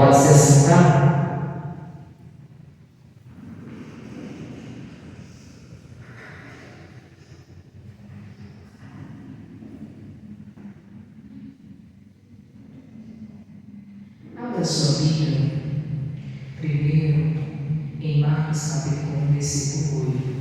Pode se assentar? Abra sua Bíblia, primeiro em Marcos capítulo 1, versículo 8.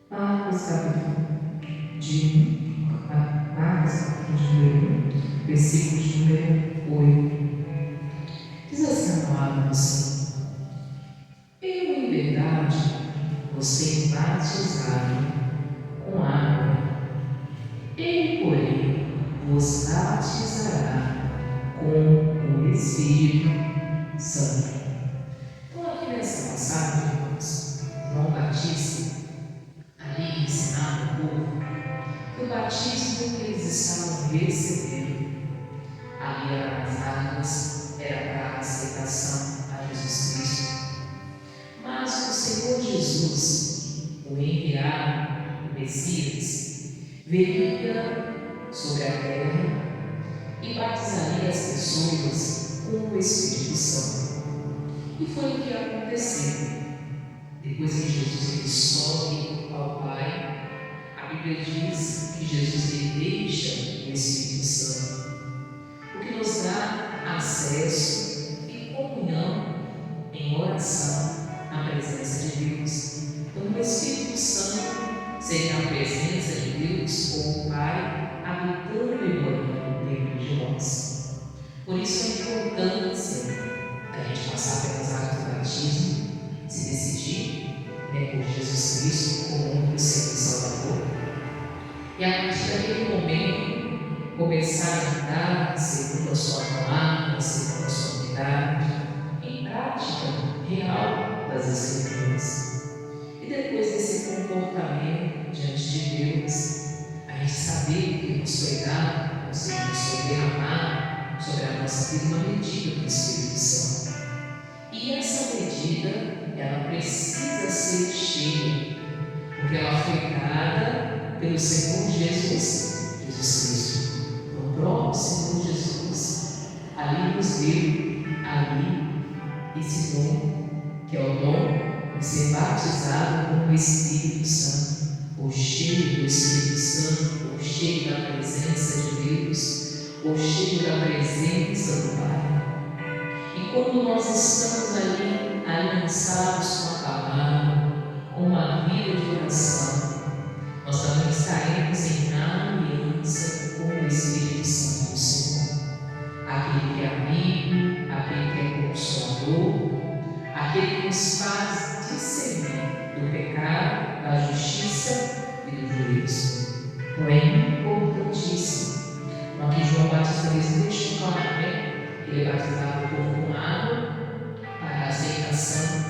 Marcos capítulo de 1, versículo de número 8. Diz assim a palavra do Senhor: Eu, em verdade, vos tenho batizado com água, ele, porém, vos batizará com o Espírito Santo. Então, aqui nessa passagem, irmãos, João Batista ali ensinava o povo que o batismo que eles estavam recebendo ali era nas águas, era para a aceitação a Jesus Cristo. Mas o Senhor Jesus, o enviado, o Messias, viria sobre a terra e batizaria as pessoas com o Espírito Santo. E foi o que aconteceu. Depois que Jesus ele sobe ao Pai, a Bíblia diz que Jesus ele deixa o Espírito Santo, o que nos dá acesso e comunhão em oração à presença de Deus. Então, o Espírito Santo seria a presença de Deus com o Pai habitando e morando dentro de nós. Por isso a importância da gente passar pelas águas do batismo, se decidir por Jesus Cristo como único Senhor e Salvador, e a partir daquele momento começar a andar segundo a sua palavra, segundo a sua verdade, em prática real das Escrituras. E depois desse comportamento diante de Deus, a gente saber que nos foi dado, conseguimos foi derramado sobre a nossa vida uma medida do Espírito Santo. E essa medida, ela precisa ser cheia, porque ela foi dada pelo Senhor Jesus Cristo. O próprio Senhor Jesus ali nos deu esse dom, que é o dom de ser batizado com o Espírito Santo, ou cheio do Espírito Santo, ou cheio da presença de Deus, ou cheio da presença do Pai. E quando nós estamos ali aliançados com a palavra, com uma vida de oração, nós também estaremos ele batizava o povo com água para a aceitação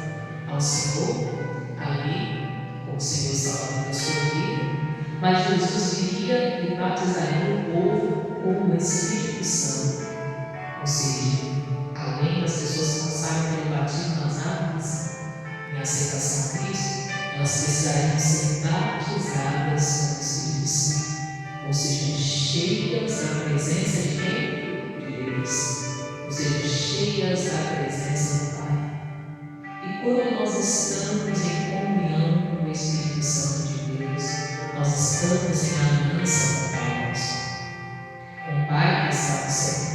ao Senhor, ali, como o Senhor Salvador da sua vida, mas Jesus viria e batizaria o povo com o Espírito Santo, ou seja, além das pessoas passarem pelo batismo nas águas, em aceitação a Cristo, elas precisariam ser batizadas com o Espírito Santo, ou seja, cheias da presença de quem? De Deus, ou seja, cheias da presença do Pai. E quando nós estamos em comunhão com o Espírito Santo de Deus, nós estamos em aliança com o Pai nosso, com o Pai que está no céu.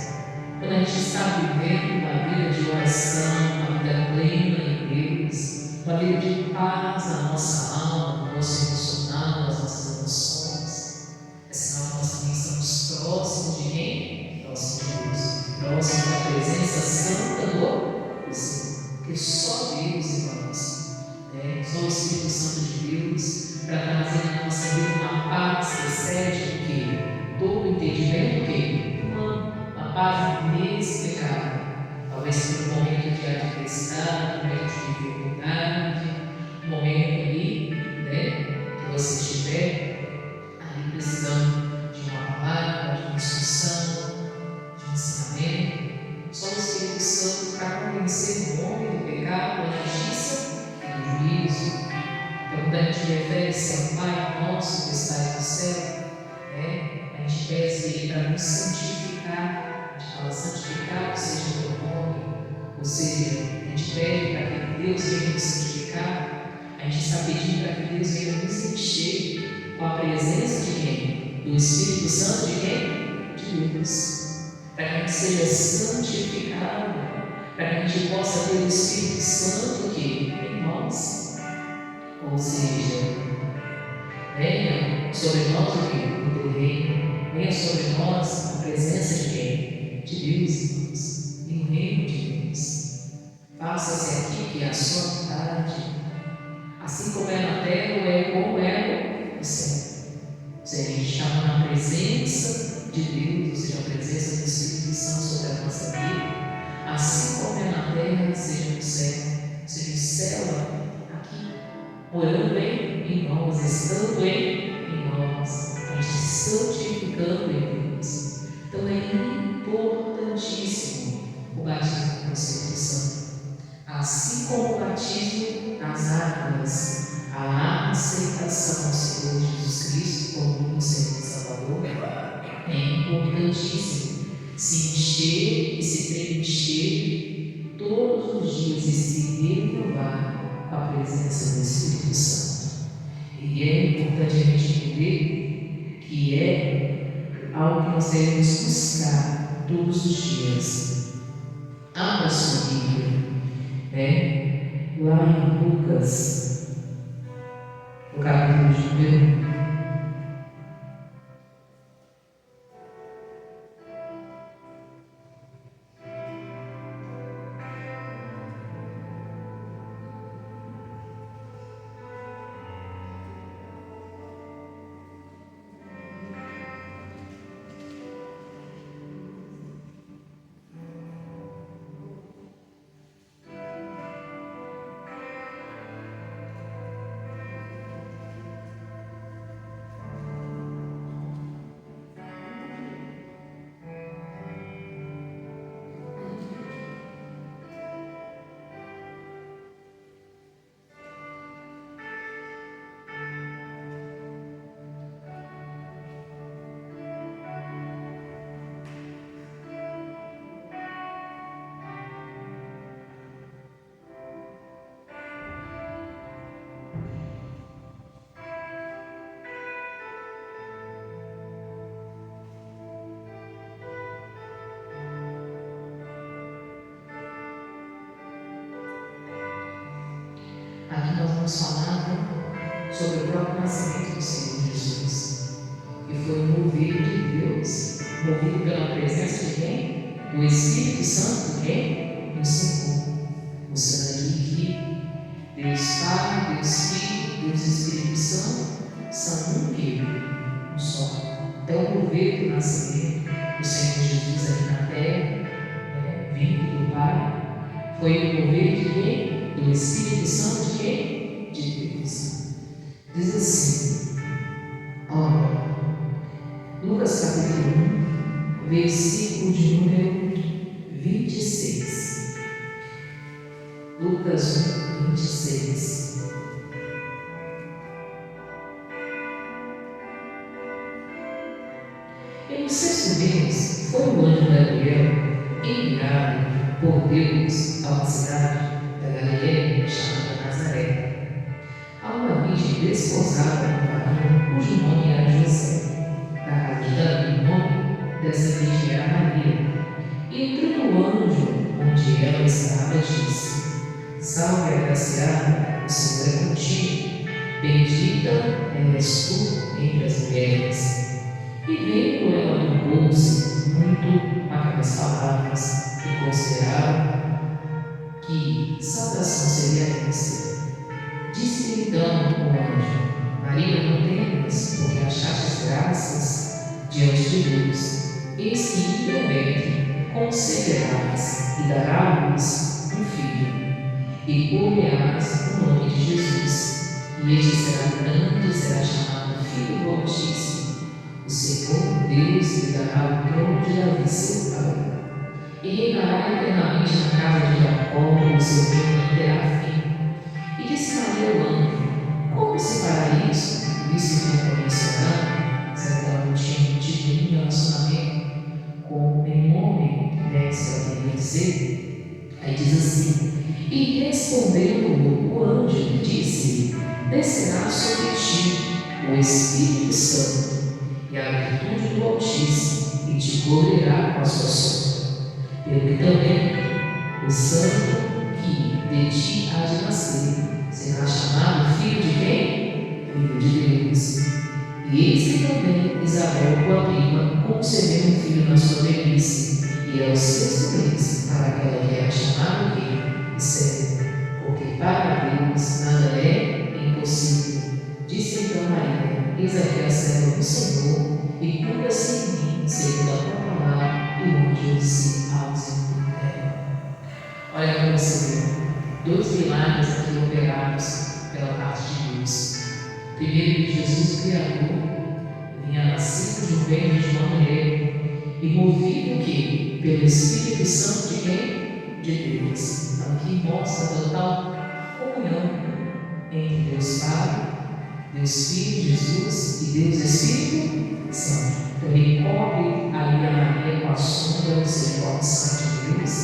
Quando a gente está vivendo uma vida de oração, uma vida plena em Deus, uma vida de paz na nossa alma, no nosso emocional, nas nossas emoções, é sinal que nós também estamos próximos de quem? Próximos de Deus, próximos da presença santa do Senhor, porque só Deus, irmãos, só o Espírito Santo de Deus, para trazer na nossa vida uma paz que excede o que? Todo entendimento, o que? Uma paz inexplicável, talvez por um momento de adversidade, um momento de dificuldade, um momento ali, que você estiver ali precisando de uma palavra, de uma instrução, de um ensinamento. Só o Espírito Santo para convencer o homem do pecado, da justiça e do juízo. Então, quando a gente refere-se ao Pai nosso que está no céu, a gente pede Ele para nos santificar. A gente fala santificado seja o teu nome, ou seja, a gente pede para que Deus venha nos santificar. A gente está pedindo para que Deus venha nos encher com a presença de quem? Do Espírito Santo de quem? De Deus. Para que a gente seja santificado, para que a gente possa ter o Espírito Santo aqui em nós. Ou seja, venha sobre nós o teu reino, venha sobre nós a presença de quem? De Deus, irmãos, e o reino de Deus. Faça-se aqui que é a sua vontade, assim como é na terra, como é no céu. Ou seja, a gente está na presença de Deus, ou seja, a presença do Espírito Santo sobre a nossa vida, assim como é na terra, seja no céu. Ou seja, o céu aqui, morando em nós, estando em nós, a gente santificando em Deus. Então é importantíssimo o batismo com o Espírito Santo. Assim como o batismo nas águas, a aceitação ao Senhor Jesus Cristo como o Senhor e Salvador, é importantíssimo se encher e se preencher todos os dias e se renovar com a presença do Espírito Santo. E é importante a gente entender que é algo que nós devemos buscar todos os dias. Abra sua Bíblia, lá em Lucas, no capítulo de número 1. Aqui nós vamos falar sobre o próprio nascimento do Senhor Jesus, que foi movido de Deus, movido pela presença de quem? Do Espírito Santo, quem? Do Senhor. Mostrando aqui que Deus Pai, Deus Filho, Deus Espírito Santo são um que? Um só. Então, o mover do nascimento do Senhor Jesus aqui na terra, Foi o mover de quem? Do Espírito Santo de quem? De Deus. Diz assim, olha, Lucas capítulo 1, versículo de número 26. Lucas 1, 26. Em 6º mês, foi o anjo Gabriel enviado por Deus a uma cidade da Galiléia chamada Nazaré, a uma virgem desposada com um varão cujo nome era José, da casa de Davi. O nome dessa virgem era Maria. E entrando o anjo onde ela estava, disse: Salve, agraciada, o Senhor é contigo, bendita és tu entre as mulheres. E vendo ela turbou-se muito com aquelas palavras e considerava que saudação seria esta. Disse-lhe então o anjo: Maria, não temas, porque achaste graças diante de Deus. Eis que em teu ventre conceberás e dará à luz um filho, e por-lhe-ás o nome de Jesus. E este será grande e será chamado Filho do Altíssimo. O Senhor Deus lhe dará o trono de Davi, seu pai, e reinará eternamente na casa de Jacó, e o seu reino não terá fim. E disse Maria ao anjo: Como se fará isso, visto que não conheço nada? Será que ela não tinha tido nenhum relacionamento com nenhum homem? Se ela queria dizer. Aí diz assim: E respondendo o anjo, disse: Descerá sobre ti o Espírito Santo e a virtude do Altíssimo, e te cobrirá com a sua sombra. Pelo que também o santo que de ti há de nascer será chamado filho de quem? Filho de Deus. E eis que também Isabel, tua prima, concebeu um filho na sua velhice, e é o 6º mês para aquela que era chamada quem? Estéril, porque para Deus nada é impossível. Disse então Maria: Eis aqui a serva do Senhor, e cuida-se em mim, segundo a tua palavra, e onde se ausentar. Olha para você ver, 2 milagres aqui operados pela parte de Deus. Primeiro, que Jesus, o Criador, vinha nascido de um ventre de uma mulher, e movido o quê? Pelo Espírito Santo de quem? De Deus. Aqui mostra a total comunhão entre Deus Pai, Deus Filho, Jesus e Deus Espírito Santo. Então ele cobre ali a Maria com a sombra do Espírito Santo de Deus.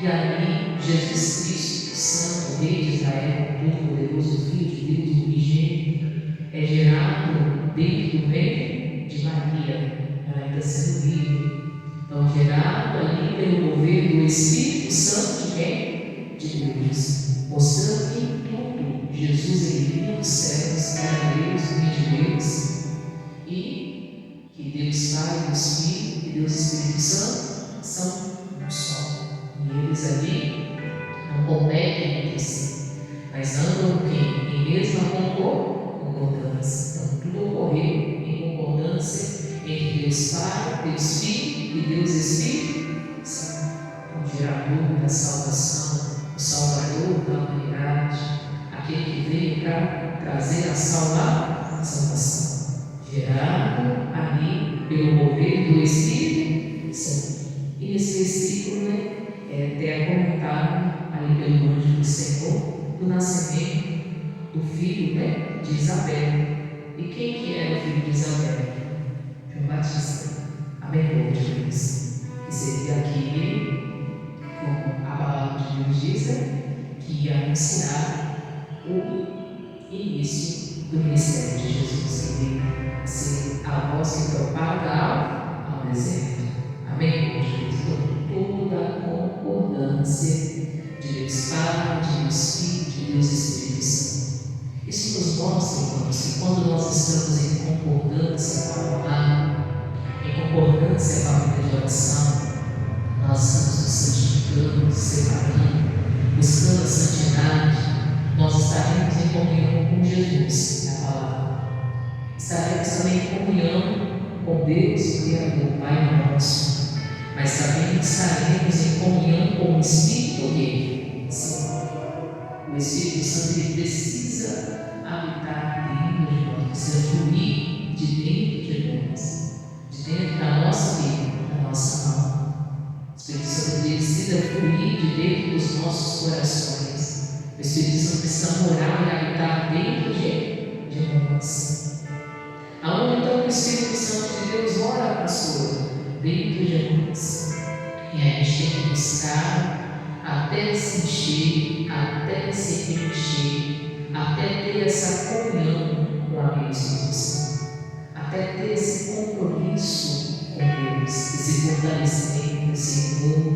E ali Jesus Cristo, Santo, Rei de Israel, Todo-Poderoso, Filho de Deus, unigênito, é gerado dentro do ventre de Maria. Ela ainda sendo viva. Então gerado ali pelo mover do Espírito Santo de quem? De Deus. Mostrando que em tudo Jesus ele vinha dos céus, era Deus, Filho de Deus, e que Deus Pai, Deus Filho e Deus Espírito Santo são um só. E eles ali não competem entre si, mas andam em mesma concordância. Então tudo ocorreu em concordância entre Deus Pai, Deus Filho e Deus Espírito Santo. O gerador da salvação, o Salvador da humanidade, aquele que veio para trazer a salvação, gerado ali pelo mover do Espírito Santo. E nesse versículo, até comentado ali pelo anjo do Senhor, do nascimento do filho de Isabel. E quem que era o filho de Isabel? João Batista. Amém, povo de Deus. Que seria aquele, como a palavra de Deus diz, que ia anunciar o início do ministério de Jesus, que veio ser a voz que propaga ao deserto. Amém, povo de Deus. Toda a concordância de Deus Pai, de Deus Filho, de Deus Espírito Santo. Isso nos mostra, irmãos, que quando nós estamos em concordância com a palavra, em concordância com a vida de oração, nós estamos nos santificando, nos separando, buscando a santidade, nós estaremos em comunhão com Jesus, é a palavra. Estaremos também em comunhão com Deus, o Criador, Pai nosso. mas também estaremos em comunhão com o Espírito, porque sim, o Espírito Santo ele precisa habitar dentro de nós, precisa fluir de dentro de nós, de dentro da nossa vida, da nossa alma. O Espírito Santo precisa fluir de dentro dos nossos corações. O Espírito Santo precisa morar e habitar dentro de nós. Aonde então o Espírito Santo de Deus mora, pastor? Dentro de nós. E a gente tem que buscar até se encher, até se encher, até ter essa comunhão com a Deus, até ter esse compromisso com Deus, esse fortalecimento, esse amor,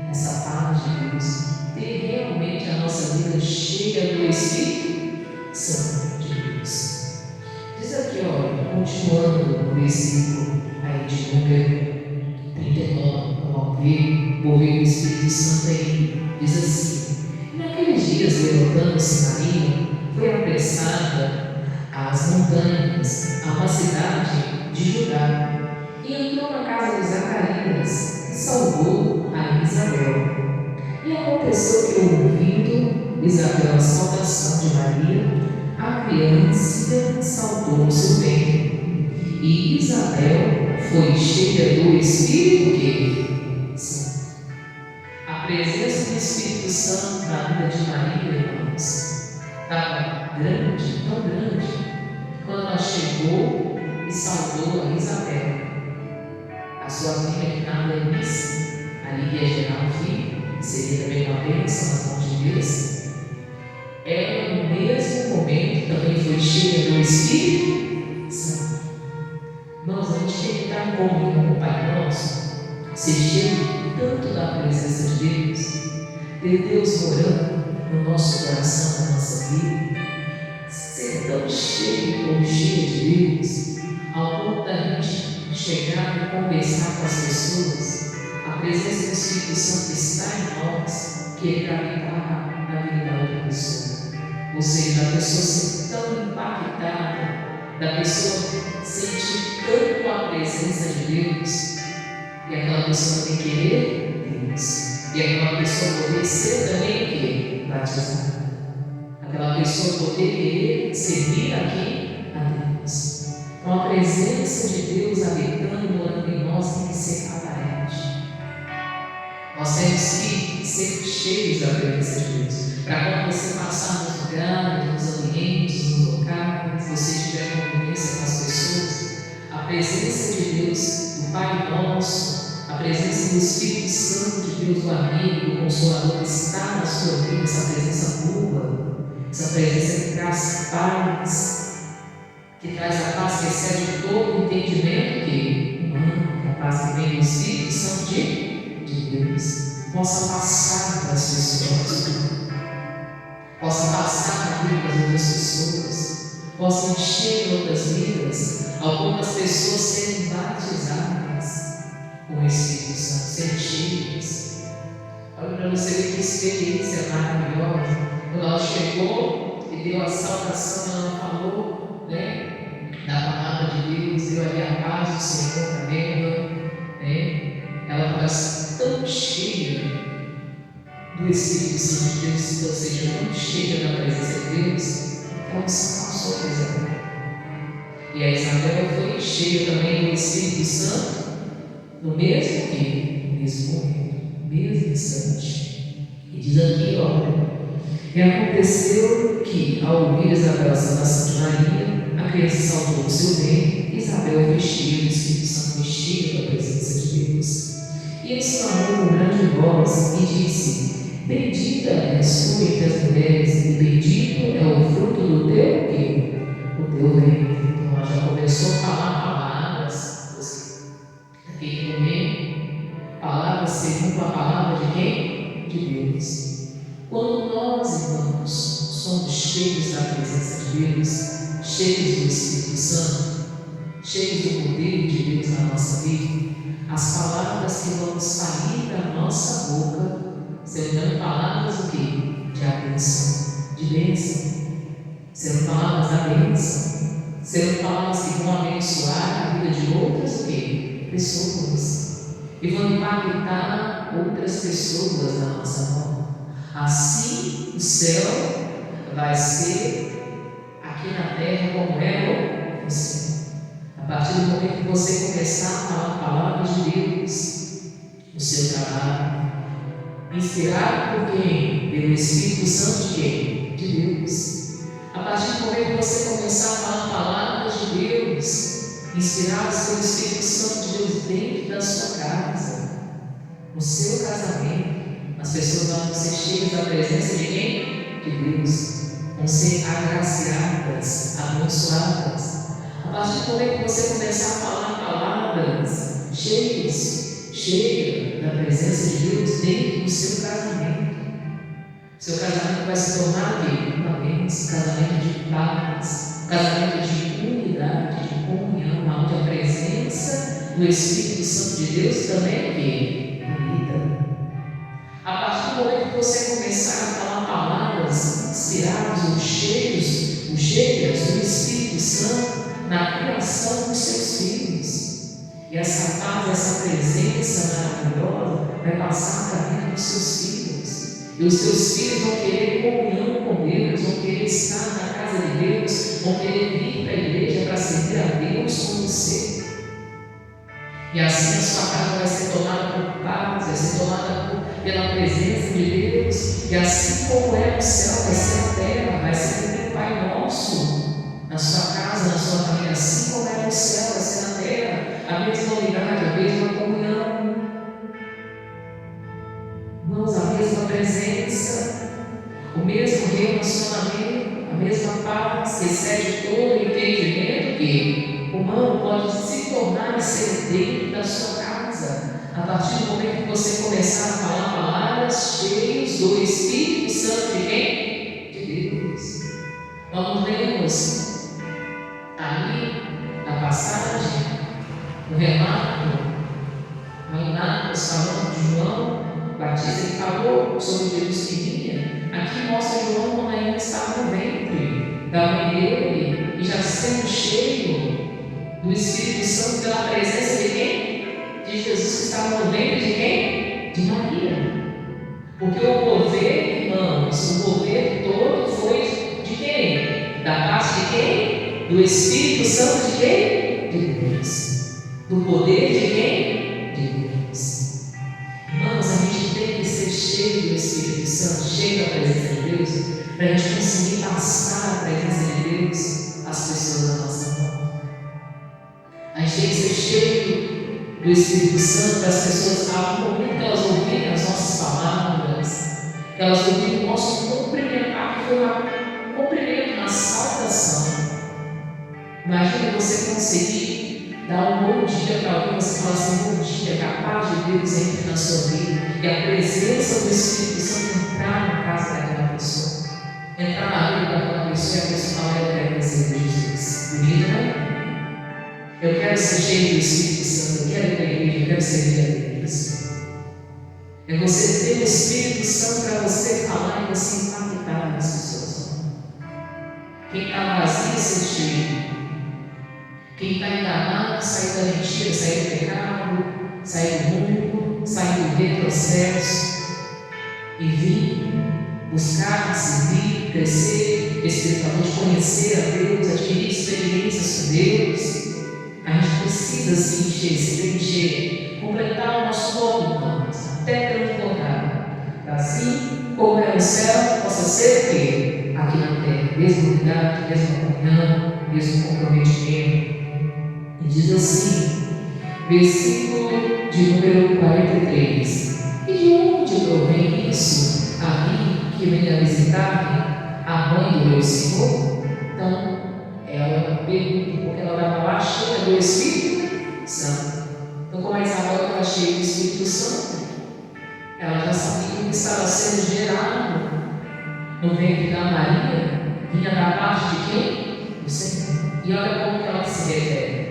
essa paz de Deus, ter realmente a nossa vida cheia do Espírito Santo de Deus. Diz aqui, olha, continuando o versículo aí de número 39, vamos ver, vou ver o Espírito Santo aí, diz assim: naqueles dias, levantando-se Maria, foi apressada às montanhas, a uma cidade de Judá, e entrou na casa de Zacarias, e saudou a Isabel. E aconteceu que, ouvindo Isabel a saudação de Maria, a criança saltou no seu ventre, e Isabel foi cheia do Espírito Santo. A presença do Espírito Santo na vida de Maria, irmãos, estava grande, tão grande, quando ela chegou e saudou a Isabel, a sua prima que nada é Eunice, ali que ia gerar um filho, que seria também uma bênção nas mãos de Deus. Ela, no mesmo momento, também foi cheia do Espírito Santo. Irmãos, a gente tem que estar em comunhão com o Pai Nosso, ser cheio tanto da presença de Deus, ter Deus morando no nosso coração, na nossa vida, ser tão cheio, tão cheio de Deus, ao ponto da gente chegar e conversar com as pessoas. A presença do Espírito Santo está em nós, que ele habitar na vida da outra pessoa. Ou seja, a pessoa ser tão impactada, da pessoa sentir tanto a presença de Deus, e aquela pessoa tem que querer Deus, e aquela pessoa poder ser também o quê? Batizada. Aquela pessoa poder querer servir aqui a Deus. Então a presença de Deus habitando, morando em nós, tem que ser aparente. Nós temos que ser cheios da presença de Deus, para quando você passar nos lugares, nos ambientes, nos locais, você tiver convivência com as pessoas, a presença de Deus, do Pai Nosso, a presença do Espírito Santo de Deus, do amigo, do Consolador, que está na sua vida, essa presença boa, essa presença que traz paz, que traz a paz que excede todo o entendimento que humano, que a paz que vem do Espírito Santo de Deus, possa passar para as pessoas, possa passar na vida das outras pessoas, possa encher outras vidas, ao ponto das pessoas serem batizadas com o Espírito Santo, serem cheias. Olha para você ver que experiência maravilhosa. Quando ela chegou e deu a saudação, ela falou, da palavra de Deus, deu ali a paz do Senhor para ela, ela estava tão cheia do Espírito Santo de Deus, ou seja, tão cheia da presença de Deus, ela passou a Isabel. E a Isabel foi cheia também do Espírito Santo no mesmo dia, no mesmo momento, no mesmo instante. E diz aqui, olha, e aconteceu que, ao ouvir Isabel a saudação de Maria, a criança saltou no seu ventre, e Isabel foi cheia do Espírito Santo, foi cheia da presença de Deus. E exclamou com grande voz e disse: bendita és tu entre as mulheres, e bendito é o fruto do teu quê? O teu ventre. Então ela já começou a falar palavras daquele momento, palavras segundo a palavra de quem? De Deus. Quando nós, irmãos, somos cheios da presença de Deus, cheios do Espírito Santo, cheios do poder de Deus na nossa vida, as palavras que vão sair da nossa boca serão palavras o quê? De bênção, de bênção. Serão palavras da bênção. Serão palavras que vão abençoar a vida de outras o quê? Pessoas. e vão impactar outras pessoas na nossa mão. Assim o céu vai ser aqui na terra como é no céu. A partir do momento que você começar a falar palavras de Deus no seu trabalho, inspirado por quem? Pelo Espírito Santo de quem? De Deus. A partir do momento que você começar a falar palavras de Deus, inspiradas pelo Espírito Santo de Deus dentro da sua casa, no seu casamento, as pessoas vão ser cheias da presença de quem? De Deus. Vão ser agraciadas, abençoadas. A partir do momento que você começar a falar palavras cheias da presença de Deus dentro do seu casamento, seu casamento vai se tornar uma bênção, casamento de paz, casamento de unidade, de comunhão, onde a presença do Espírito Santo de Deus também é unida. A partir do momento que você começar a falar palavras inspiradas ou cheias do Espírito Santo na criação dos seus filhos, e essa paz, essa presença maravilhosa vai passar para a vida dos seus filhos, e os seus filhos vão querer comunhão com Deus, vão querer estar na casa de Deus, vão querer vir para a igreja para servir a Deus com você. E assim a sua casa vai ser tomada por paz, vai ser tomada pela presença de Deus, e assim como é no céu, vai ser na terra, vai ser o Pai Nosso na sua casa, na sua família, assim como é no céu, vai ser na terra, a mesma unidade, a mesma comunhão, irmãos, a mesma presença, o mesmo relacionamento, a mesma paz que excede todo entendimento, que o humano pode se tornar e ser dentro da sua casa, a partir do momento que você começar a falar palavras cheias do Espírito Santo de quem? De Deus. Vamos lemos ali na passagem, no relato, Marcos falando de João Batista, ele falou sobre Jesus que vinha. Aqui mostra João quando ainda estava no ventre da mãe dele, e já sendo cheio do Espírito Santo pela presença de quem? De Jesus, que estava no ventre de quem? De Maria. Porque o governo, irmãos, o governo todo foi de quem? Da parte de quem? Do Espírito Santo de quem? De Deus. Do poder de quem? De Deus. Irmãos, a gente tem que ser cheio do Espírito Santo, cheio da presença de Deus, para a gente conseguir passar a presença de Deus às pessoas da nossa mão. A gente tem que ser cheio do Espírito Santo para as pessoas, ao momento que elas ouvirem as nossas palavras, que elas ouvirem o nosso cumprimentar, que foi um cumprimento, uma saudação. Imagina você conseguir dar um bom dia para alguém, você fala assim: bom dia, capaz de Deus entre na sua vida, e a presença do Espírito Santo entrar na casa daquela pessoa, entrar na vida daquela pessoa, e a pessoa fala: eu quero receber Jesus. Bonito, né? Eu quero ser cheio do Espírito Santo, eu quero ir para a igreja, eu quero servir a Deus. É você ter o Espírito Santo para você falar e você impactar as pessoas. Quem está vazio, ser cheio. Quem está enganado, sair da mentira, sair do pecado, sair do mundo, sair do retrocesso e vir buscar, servir, crescer espiritualmente, conhecer a Deus, adquirir experiências com Deus. A gente precisa se encher, se preencher, completar o nosso corpo, irmãos, até transbordar. Assim como é no céu, possa ser o quê? Aqui na terra, mesma unidade, mesma comunhão, mesmo comprometimento. E diz assim, versículo de número 43: e de onde provém isso a mim que venha visitar a mãe do meu Senhor? Então, ela pergunta, porque ela estava lá cheia do Espírito Santo. Então, como a Isabel estava cheia do Espírito Santo, ela já sabia que estava sendo gerado no ventre da Maria, vinha da parte de quem? Do Senhor. E olha como que ela se refere.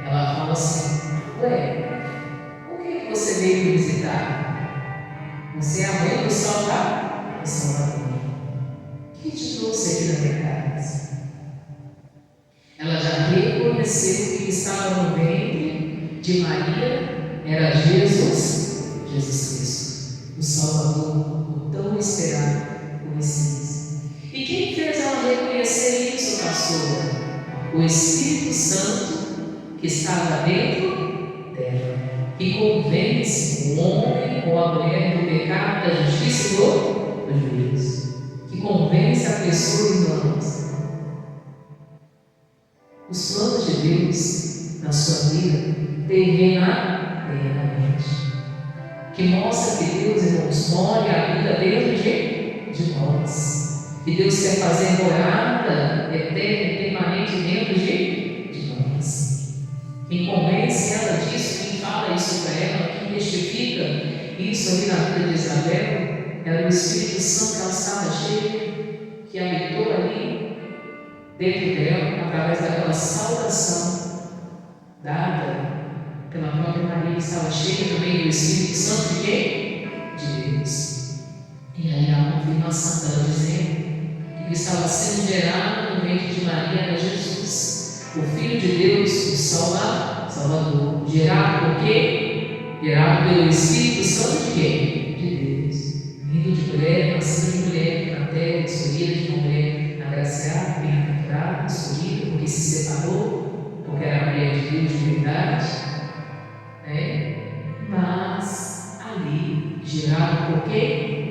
Ela fala assim: ué, por que você veio me visitar? Você é a mãe do Salvador. Quem te trouxe aqui na minha casa? Ela já reconheceu que estava no ventre de Maria era Jesus Cristo, o Salvador, o tão esperado, o Messias. E quem fez ela reconhecer isso, pastor? O Espírito Santo que estava dentro dela, que convence o homem ou a mulher do pecado, da justiça e do juízo, que convence a pessoa, irmãos. Os planos de Deus na sua vida terrenamente, que mostra que Deus, irmãos, mora a vida dentro de nós, que Deus quer fazer morada eterna e permanente dentro de nós. Quem convence ela disso, quem fala isso para ela, quem testifica isso ali na vida de Isabel, era o Espírito Santo que ela estava cheia, que habitou ali dentro dela, através daquela salvação dada pela própria Maria, que estava cheia também do Espírito Santo de quem? De Deus. E aí a confirmação dela dizendo que o que estava sendo gerado no ventre de Maria era Jesus, o Filho de Deus, o Salvador. Gerado por quê? Gerado pelo Espírito Santo de quem? De Deus. Vindo de mulher, nascido de mulher, na terra, escolhida de mulher, agraciada, bem-aventurada, escolhida, porque se separou, porque era mulher de Deus de verdade, né? Mas ali, gerado por quê?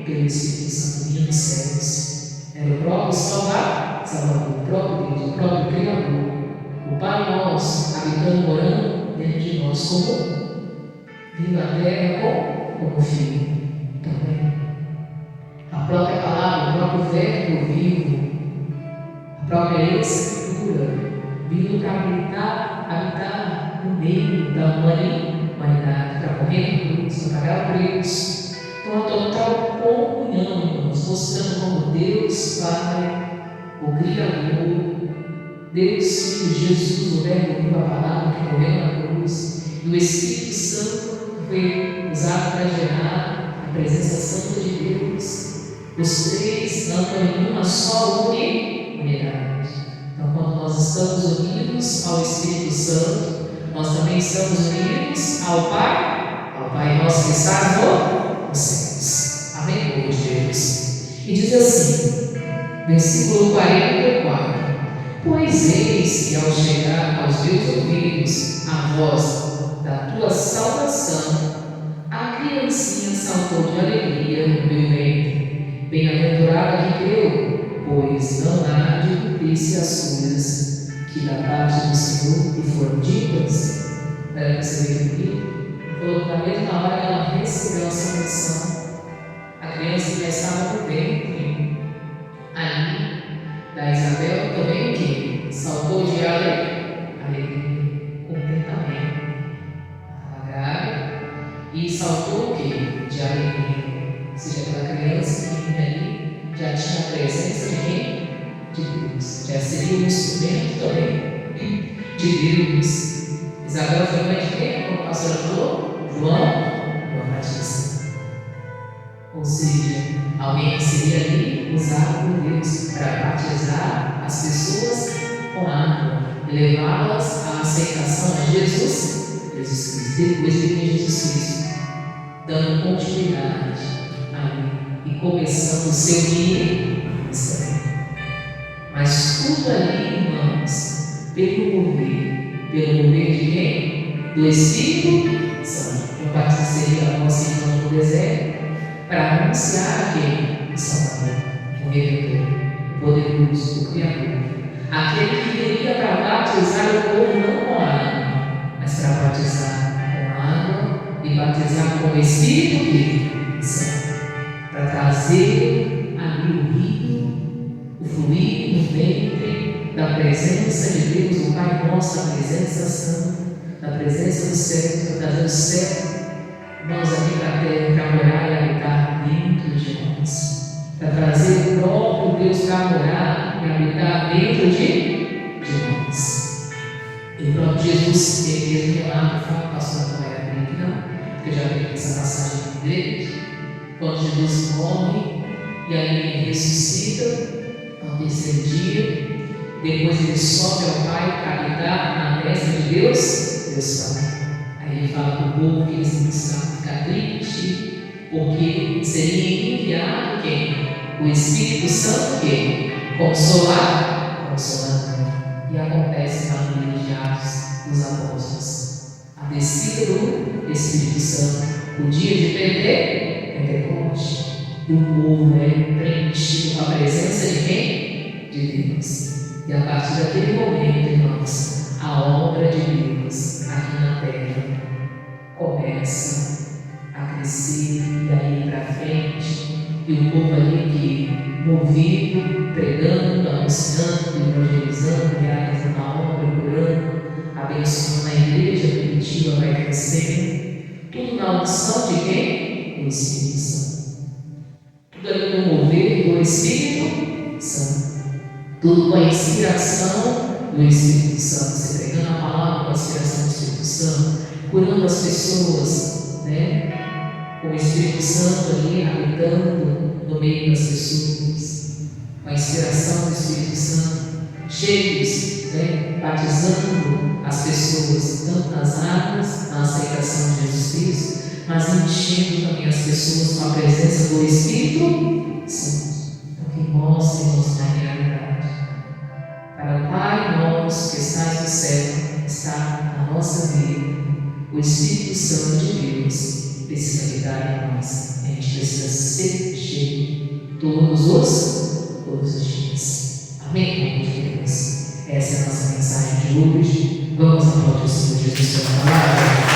Pelo Espírito Santo vindo dos céus. Era o próprio Salvador, o próprio Deus, o próprio Criador, o Pai nosso, habitando, morando dentro de nós, como vindo à terra como filho também. A própria palavra, o próprio verbo vivo, a própria Escritura, vindo para habitar no meio da humanidade, para morrer na cruz, para pagar o preço. Então, a total comunhão, irmãos, mostrando como Deus Pai, o Criador, Deus Filho, Jesus, o Verbo vivo, a palavra que morreu na cruz, e o Espírito Santo que foi usado para gerar a presença santa de Deus. Os três andam em uma só unidade. Então, quando nós estamos unidos ao Espírito Santo, nós também estamos unidos ao Pai nosso que está nos céus. Amém, povo de Deus? E diz assim, versículo 44: Pois eis que ao chegar aos meus ouvidos a voz da tua salvação, a criancinha saltou de alegria no meu ventre. Bem-aventurada que creu, pois não há de cumprir-se as coisas que da parte do Senhor lhe foram ditas. Para que você veja aqui, falou que na mesma hora ela recebeu a salvação, a criança já estava no ventre. Aí, da Isabel também o que? Saltou de alegria, contentamento. E saltou o que? De alegria. Ou seja, aquela criança que vinha ali já tinha a presença de quem? De Deus. Já seria um instrumento também de Deus. Isabel foi mãe de quem? Como a pastora falou? João Batista. Ou seja, alguém que seria ali usado por Deus para batizar as pessoas com água e levá-las à aceitação de Jesus Cristo. Depois de vir Jesus Cristo, dando continuidade e começando o seu ministério. Mas tudo ali, irmãos, pelo mover de quem? Do Espírito Santo. O Batista seria a nossa irmã no deserto para anunciar a quem? O Salvador, o Redentor, o poderoso, o Criador. Aquele que viria para batizar o povo não com água, mas para batizar com água e batizar com o Espírito Santo. Para trazer ali o rio, o fluir no ventre da presença de Deus, o Pai nosso, da presença santa, da presença do céu, para trazer o céu, nós aqui para a terra, para morar e habitar dentro de nós, para trazer o próprio Deus para morar e habitar dentro de nós. E o próprio Jesus, ele mesmo relata, fala, pastor, não vai abrir aqui não, porque eu já vi essa passagem dele. Quando Jesus morre e aí ele ressuscita ao terceiro dia, depois ele sobe ao Pai para habitar na destra de Deus Pai. Aí Aí ele fala para o povo que eles não precisavam ficar tristes, porque seria enviado quem? O Espírito Santo que? Consolar. E acontece na vida de Atos dos Apóstolos. A descida do Espírito Santo. O dia de Pentecoste. E o povo é preenchido com a presença de quem? De Deus. E a partir daquele momento, irmãos, a obra de Deus aqui na terra começa a crescer e a ir para frente. E o povo ali que, movido, pregando, anunciando, evangelizando, realizando a obra, curando, abençoando a igreja primitiva, vai crescendo. Tudo na unção de quem? Do Espírito Santo. Tudo ali no mover do Espírito Santo. Tudo com a inspiração do Espírito Santo. Você pregando a palavra com a inspiração do Espírito Santo, curando as pessoas, com o Espírito Santo ali habitando no meio das pessoas, com a inspiração do Espírito Santo, cheios, batizando as pessoas, tanto nas águas, na aceitação de Jesus Cristo, mas enchendo também as pessoas com a presença do Espírito Santo. Então, que mostre-nos na realidade. Para o Pai nosso que estás no céu, está na nossa vida. O Espírito Santo de Deus precisa habitar em nós. A gente precisa ser cheio todos os dias. Amém, irmão de Deus? Essa é a nossa mensagem de hoje. Vamos aplaudir o Senhor Jesus pela palavra.